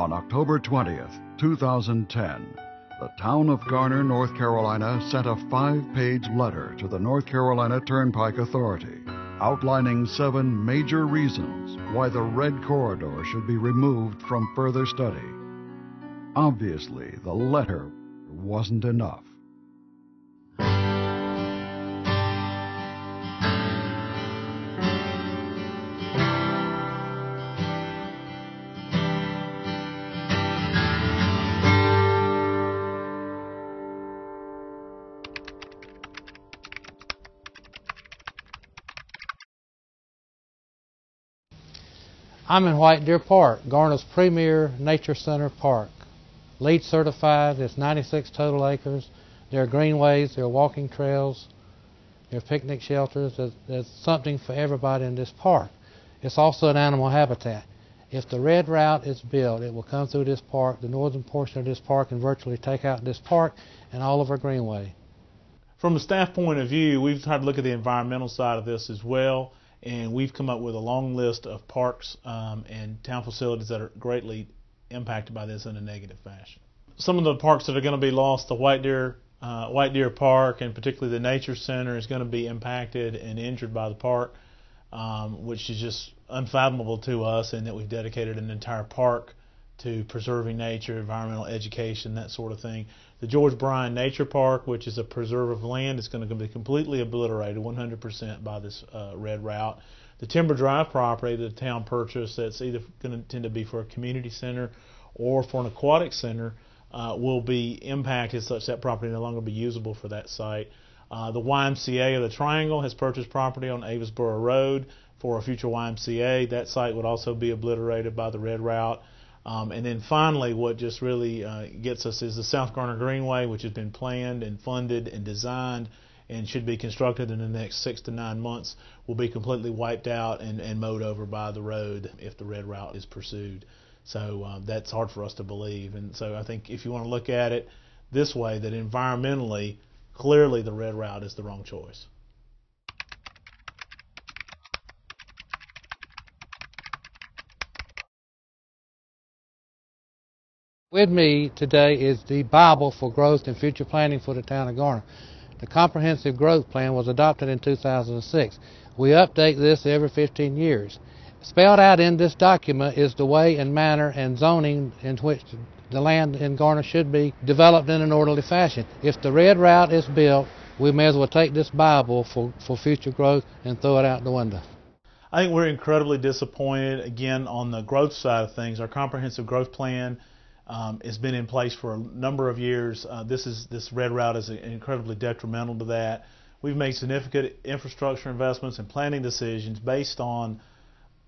On October 20th, 2010, the Town of Garner, North Carolina sent a 5-page letter to the North Carolina Turnpike Authority outlining 7 major reasons why the red corridor should be removed from further study. Obviously, the letter wasn't enough. I'm in White Deer Park, Garner's premier nature center park. LEED certified, it's 96 total acres. There are greenways, there are walking trails, there are picnic shelters. There's something for everybody in this park. It's also an animal habitat. If the red route is built, it will come through this park, the northern portion of this park, and virtually take out this park and all of our greenway. From a staff point of view, we've tried to look at the environmental side of this as well. And we've come up with a long list of parks and town facilities that are greatly impacted by this in a negative fashion. Some of the parks that are going to be lost, the White Deer Park, and particularly the Nature Center, is going to be impacted and injured by the park, which is just unfathomable to us, and that we've dedicated an entire park to preserving nature, environmental education, that sort of thing. The George Bryan Nature Park, which is a preserve of land, is going to be completely obliterated 100% by this red route. The Timber Drive property that the town purchased, that's either going to tend to be for a community center or for an aquatic center, will be impacted such that property no longer be usable for that site. The YMCA of the Triangle has purchased property on Avisboro Road for a future YMCA. That site would also be obliterated by the red route. And then finally, what just really gets us is the South Garner Greenway, which has been planned and funded and designed and should be constructed in the next 6 to 9 months, will be completely wiped out and mowed over by the road if the red route is pursued. So that's hard for us to believe. And so I think if you want to look at it this way, that environmentally, clearly the red route is the wrong choice. With me today is the Bible for growth and future planning for the town of Garner. The Comprehensive Growth Plan was adopted in 2006. We update this every 15 years. Spelled out in this document is the way and manner and zoning in which the land in Garner should be developed in an orderly fashion. If the red route is built, we may as well take this Bible for future growth and throw it out the window. I think we're incredibly disappointed, again, on the growth side of things. Our Comprehensive Growth Plan has been in place for a number of years. This red route is incredibly detrimental to that. We've made significant infrastructure investments and planning decisions based on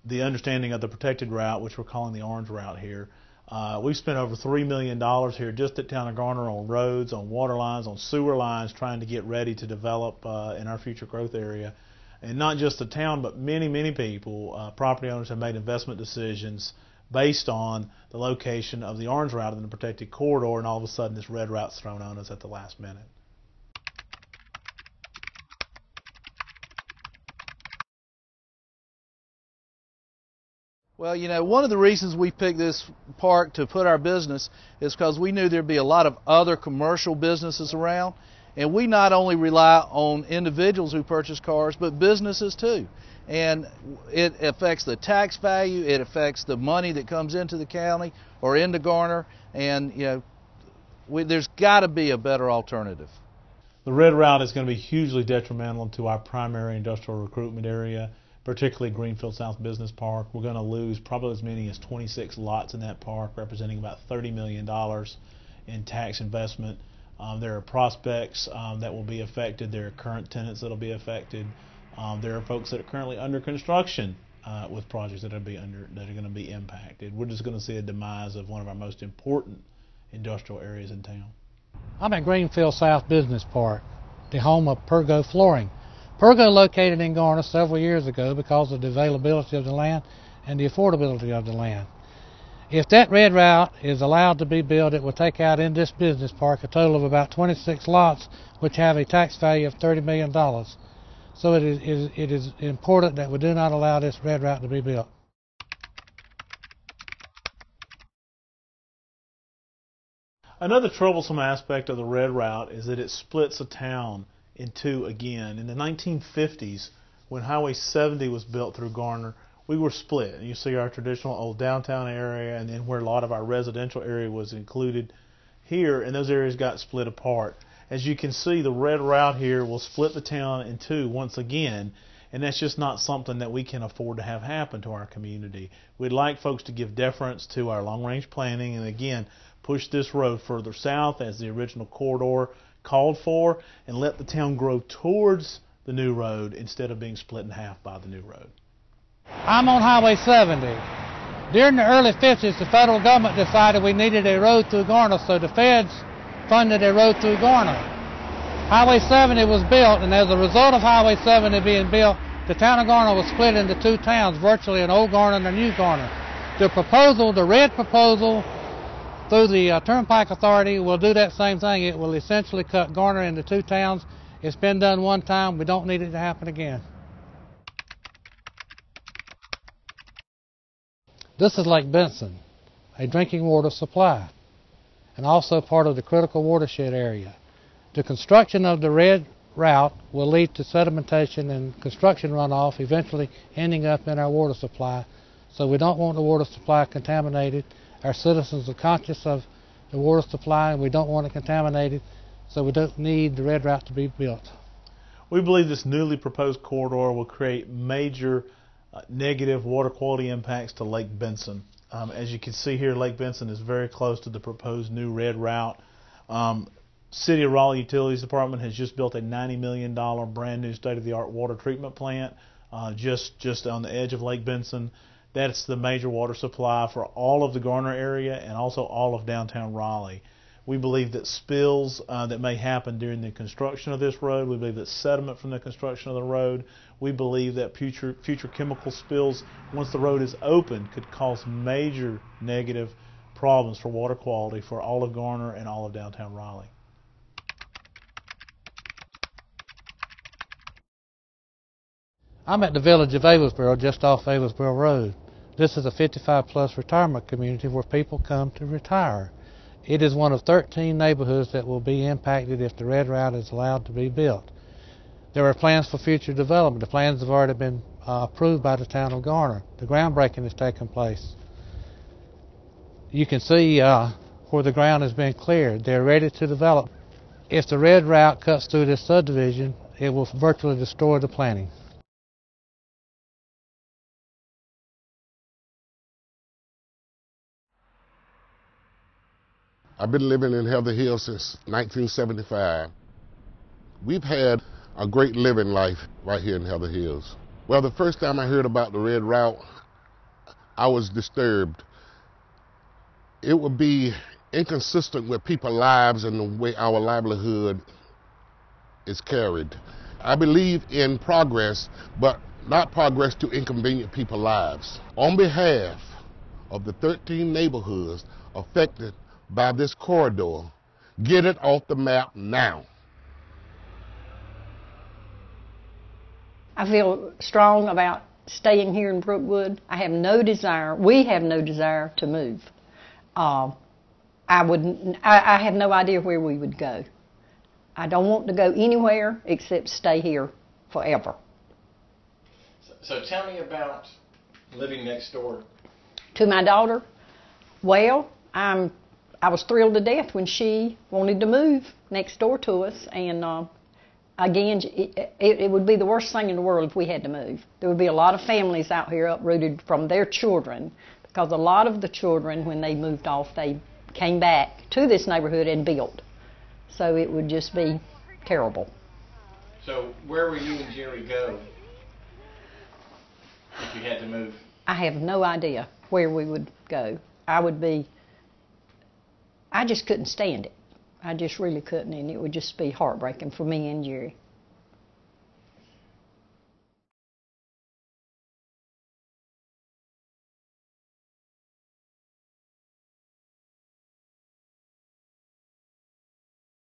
the understanding of the protected route, which we're calling the orange route here. We've spent over $3 million here just at Town of Garner on roads, on water lines, on sewer lines, trying to get ready to develop in our future growth area. And not just the town, but many people, property owners, have made investment decisions based on the location of the orange route in the protected corridor, and all of a sudden this red route's thrown on us at the last minute. Well, you know, one of the reasons we picked this park to put our business is because we knew there'd be a lot of other commercial businesses around, and we not only rely on individuals who purchase cars, but businesses too. And it affects the tax value, it affects the money that comes into the county or into Garner, and you know, there's got to be a better alternative. The red route is going to be hugely detrimental to our primary industrial recruitment area, particularly Greenfield South Business Park. We're going to lose probably as many as 26 lots in that park, representing about $30 million in tax investment. There are prospects that will be affected. There are current tenants that will be affected. There are folks that are currently under construction with projects that are going to be impacted. We're just going to see a demise of one of our most important industrial areas in town. I'm at Greenfield South Business Park, the home of Pergo Flooring. Pergo located in Garner several years ago because of the availability of the land and the affordability of the land. If that red route is allowed to be built, it will take out in this business park a total of about 26 lots, which have a tax value of $30 million. So it is important that we do not allow this red route to be built. Another troublesome aspect of the red route is that it splits a town in two again. In the 1950s, when Highway 70 was built through Garner, we were split. And you see our traditional old downtown area, and then where a lot of our residential area was included here, and those areas got split apart. As you can see, the red route here will split the town in two once again, and that's just not something that we can afford to have happen to our community. We'd like folks to give deference to our long-range planning and, again, push this road further south as the original corridor called for, and let the town grow towards the new road instead of being split in half by the new road. I'm on Highway 70. During the early 50s, the federal government decided we needed a road through Garner, so the feds funded a road through Garner. Highway 70 was built, and as a result of Highway 70 being built, the town of Garner was split into two towns, virtually an old Garner and a new Garner. The proposal, the red proposal, through the Turnpike Authority will do that same thing. It will essentially cut Garner into two towns. It's been done one time. We don't need it to happen again. This is Lake Benson, a drinking water supply, and also part of the critical watershed area. The construction of the red route will lead to sedimentation and construction runoff, eventually ending up in our water supply. So we don't want the water supply contaminated. Our citizens are conscious of the water supply, and we don't want it contaminated, so we don't need the red route to be built. We believe this newly proposed corridor will create major negative water quality impacts to Lake Benson. As you can see here, Lake Benson is very close to the proposed new red route. City of Raleigh Utilities Department has just built a $90 million brand new state-of-the-art water treatment plant just on the edge of Lake Benson. That's the major water supply for all of the Garner area and also all of downtown Raleigh. We believe that spills that may happen during the construction of this road, we believe that sediment from the construction of the road, we believe that future chemical spills, once the road is open, could cause major negative problems for water quality for all of Garner and all of downtown Raleigh. I'm at the village of Aylesboro, just off Aylesboro Road. This is a 55-plus retirement community where people come to retire. It is one of 13 neighborhoods that will be impacted if the red route is allowed to be built. There are plans for future development. The plans have already been approved by the town of Garner. The groundbreaking has taken place. You can see where the ground has been cleared. They're ready to develop. If the red route cuts through this subdivision, it will virtually destroy the planning. I've been living in Heather Hills since 1975. We've had a great living life right here in Heather Hills. Well, the first time I heard about the red route, I was disturbed. It would be inconsistent with people's lives and the way our livelihood is carried. I believe in progress, but not progress to inconvenience people's lives. On behalf of the 13 neighborhoods affected by this corridor, get it off the map now. I feel strong about staying here in Brookwood. I have no desire, we have no desire to move. I have no idea where we would go. I don't want to go anywhere except stay here forever. So tell me about living next door. To my daughter? Well, I was thrilled to death when she wanted to move next door to us, and again, it would be the worst thing in the world if we had to move. There would be a lot of families out here uprooted from their children, because a lot of the children, when they moved off, they came back to this neighborhood and built. So it would just be terrible. So where would you and Jerry go if you had to move? I have no idea where we would go. I just couldn't stand it. I just really couldn't, and it would just be heartbreaking for me and Jerry.